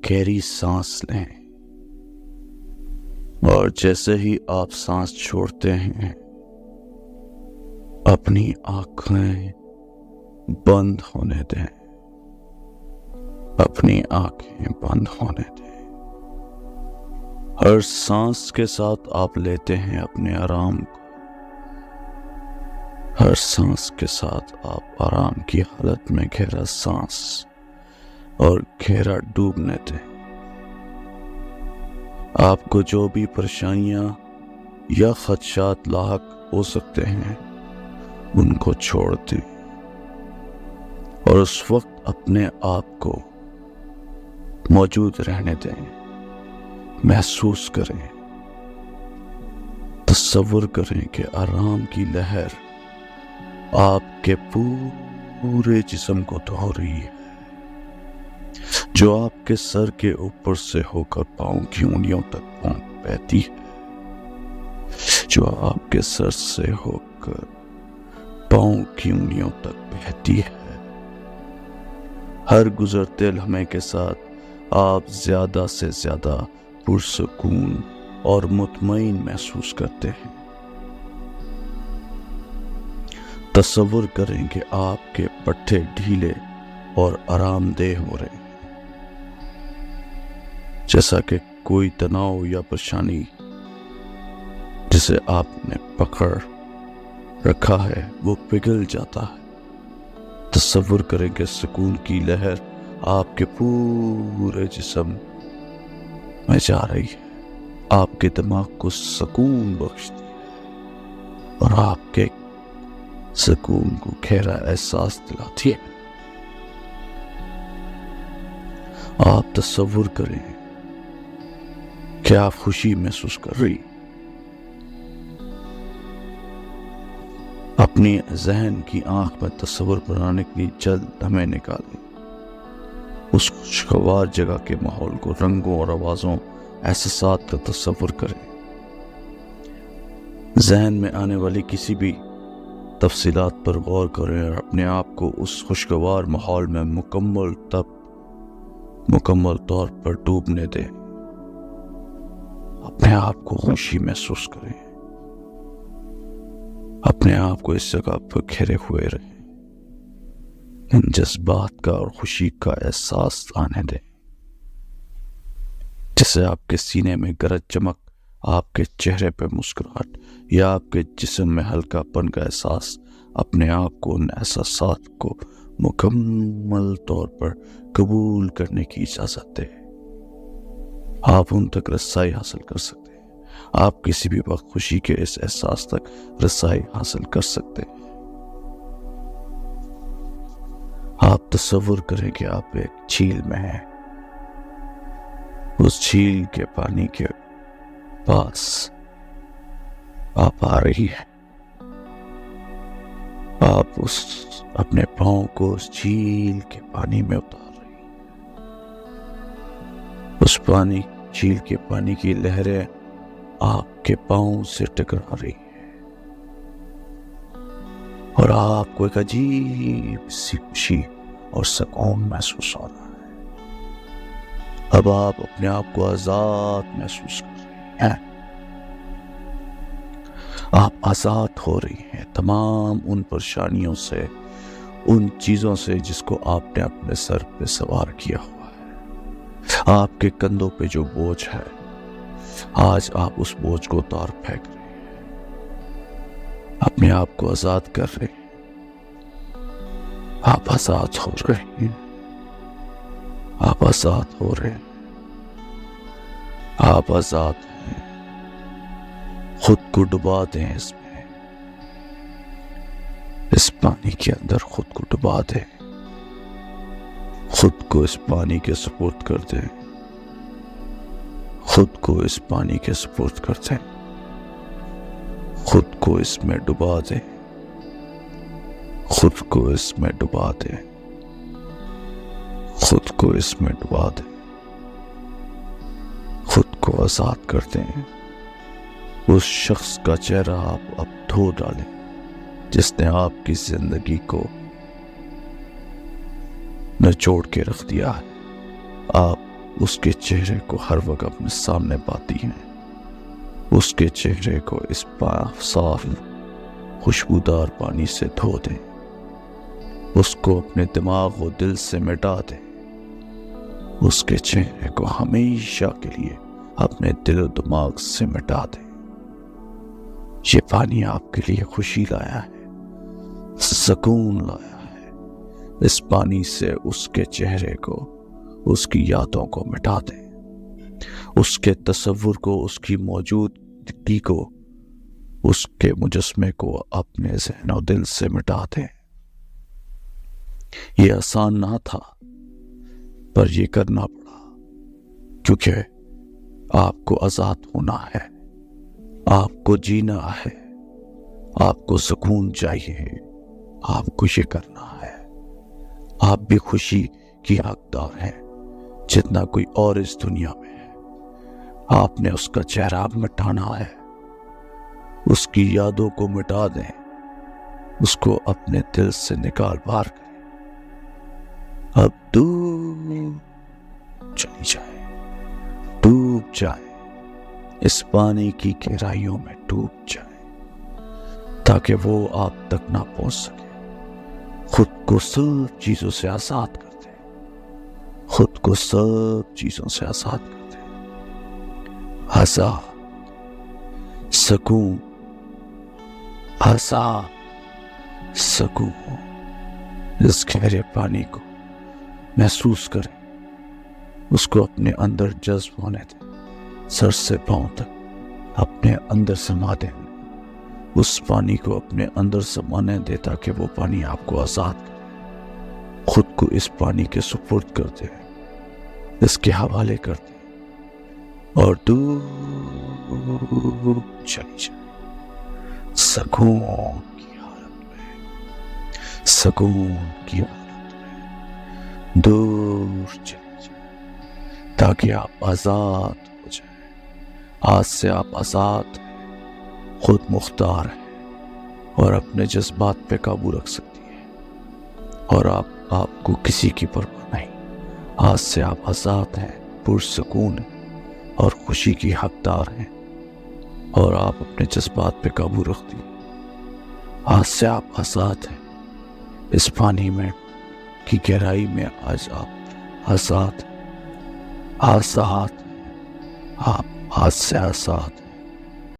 گہری سانس لیں اور جیسے ہی آپ سانس چھوڑتے ہیں اپنی آنکھیں بند ہونے دیں، اپنی آنکھیں بند ہونے دیں۔ ہر سانس کے ساتھ آپ لیتے ہیں اپنے آرام کو، ہر سانس کے ساتھ آپ آرام کی حالت میں گہرا سانس اور گہرا ڈوبنے دیں۔ آپ کو جو بھی پریشانیاں یا خدشات لاحق ہو سکتے ہیں ان کو چھوڑ دیں اور اس وقت اپنے آپ کو موجود رہنے دیں۔ محسوس کریں، تصور کریں کہ آرام کی لہر آپ کے پورے جسم کو دھو رہی ہے، جو آپ کے سر کے اوپر سے ہو کر پاؤں کی انگلیوں تک بہتی ہے، جو آپ کے سر سے ہو کر پاؤں کی انگلیوں تک بہتی ہے۔ ہر گزرتے لمحے کے ساتھ آپ زیادہ سے زیادہ پرسکون اور مطمئن محسوس کرتے ہیں۔ تصور کریں کہ آپ کے پٹھے ڈھیلے اور آرام دہ ہو رہے ہیں، جیسا کہ کوئی تناؤ یا پریشانی جسے آپ نے پکڑ رکھا ہے وہ پگھل جاتا ہے۔ تصور کریں کہ سکون کی لہر آپ کے پورے جسم میں جا رہی ہے، آپ کے دماغ کو سکون بخشتی ہے اور آپ کے سکون کو گہرا احساس دلاتی ہے۔ آپ تصور کریں کہ آپ خوشی محسوس کر رہی، اپنی ذہن کی آنکھ میں تصور بنانے کے لیے چند لمحے نکالیں۔ اس خوشگوار جگہ کے ماحول کو رنگوں اور آوازوں، احساسات کا تصور کریں۔ ذہن میں آنے والی کسی بھی تفصیلات پر غور کریں اور اپنے آپ کو اس خوشگوار ماحول میں مکمل طور پر ڈوبنے دیں۔ اپنے آپ کو خوشی محسوس کریں، اپنے آپ کو اس جگہ پر گھرے ہوئے رہیں، ان جذبات کا اور خوشی کا احساس آنے دیں، جیسے آپ کے سینے میں گرج چمک، آپ کے چہرے پہ مسکراہٹ یا آپ کے جسم میں ہلکا پن کا احساس۔ اپنے آپ کو ان احساسات کو مکمل طور پر قبول کرنے کی اجازت دیں۔ آپ ان تک رسائی حاصل کر سکتے ہیں، آپ کسی بھی وقت خوشی کے اس احساس تک رسائی حاصل کر سکتے ہیں۔ آپ تصور کریں کہ آپ ایک جھیل میں ہیں، اس جھیل کے پانی کے پاس آپ آ رہی ہیں، آپ اپنے پاؤں کو اس جھیل کے پانی میں اتار رہی ہیں۔ اس جھیل کے پانی کی لہریں آپ کے پاؤں سے ٹکرا رہی ہیں اور آپ کو ایک عجیب سی خوشی اور سکون محسوس ہو رہا ہے۔ اب آپ اپنے آپ کو آزاد محسوس کر رہے ہیں، آپ آزاد ہو رہی ہیں تمام ان پریشانیوں سے، ان چیزوں سے جس کو آپ نے اپنے سر پہ سوار کیا ہوا ہے۔ آپ کے کندھوں پہ جو بوجھ ہے، آج آپ اس بوجھ کو اتار پھینک رہے ہیں، اپنے آپ کو آزاد کر رہے ہیں۔ آپ آزاد ہو رہے ہیں، آپ آزاد ہو رہے ہیں، آپ آزاد ہیں۔ خود کو ڈبا دیں اس پانی کے اندر، خود کو ڈبا دیں، خود کو اس پانی کے سپرد کر دیں، خود کو اس پانی کے سپرد کر دیں، خود کو اس میں ڈبا دیں، خود کو اس میں ڈبا دیں، خود کو اس میں ڈبا دیں، خود کو آزاد کر دیں۔ اس شخص کا چہرہ آپ اب دھو ڈالیں جس نے آپ کی زندگی کو نچوڑ کے رکھ دیا ہے۔ آپ اس کے چہرے کو ہر وقت اپنے سامنے پاتی ہیں، اس کے چہرے کو اس صاف خوشبودار پانی سے دھو دیں، اس کو اپنے دماغ و دل سے مٹا دیں، اس کے چہرے کو ہمیشہ کے لیے اپنے دل و دماغ سے مٹا دیں۔ یہ پانی آپ کے لیے خوشی لایا ہے، سکون لایا ہے۔ اس پانی سے اس کے چہرے کو، اس کی یادوں کو مٹا دیں، اس کے تصور کو، اس کی موجودگی کو، اس کے مجسمے کو اپنے ذہن و دل سے مٹا دیں۔ یہ آسان نہ تھا، پر یہ کرنا پڑا، کیونکہ آپ کو آزاد ہونا ہے، آپ کو جینا ہے، آپ کو سکون چاہیے، آپ کو یہ کرنا ہے۔ آپ بھی خوشی کی حقدار ہیں جتنا کوئی اور اس دنیا میں ہے۔ آپ نے اس کا چہرہ مٹانا ہے، اس کی یادوں کو مٹا دیں، اس کو اپنے دل سے نکال باہر کریں۔ اب دور چلی جائیں، ڈوب جائیں، اس پانی کی گہرائیوں میں ڈوب جائیں، تاکہ وہ آپ تک نہ پہنچ سکے۔ خود کو سب چیزوں سے آزاد کر دیں، خود کو سب چیزوں سے آزاد کر دیں۔ آزاد، سکون، آزاد، سکون۔ اس گہرے پانی کو محسوس کریں، اس کو اپنے اندر جذب ہونے دیں، سر سے پاؤں تک اپنے اندر سما دیں۔ اس پانی کو اپنے اندر سمانے دے تاکہ وہ پانی آپ کو آزاد کرے۔ خود کو اس پانی کے سپرد کر دیں، اس کے حوالے کر دیں، اور دور چلی جائیں، سکون کی حالت میں، سکون کی حالت میں دور چلی جائیں، تاکہ آپ آزاد ہو جائیں۔ آج سے آپ آزاد ہیں، خود مختار ہیں، اور اپنے جذبات پہ قابو رکھ سکتی ہیں، اور آپ کو کسی کی پرواہ نہیں۔ آج سے آپ آزاد ہیں، پرسکون ہیں، اور خوشی کی حقدار ہیں، اور آپ اپنے جذبات پہ قابو رکھتی ہیں۔ آج سے آپ آزاد ہیں، اس پانی میں کی گہرائی میں آج آپ آزاد ہیں، آزاد ہیں، آپ آج سے آزاد ہیں۔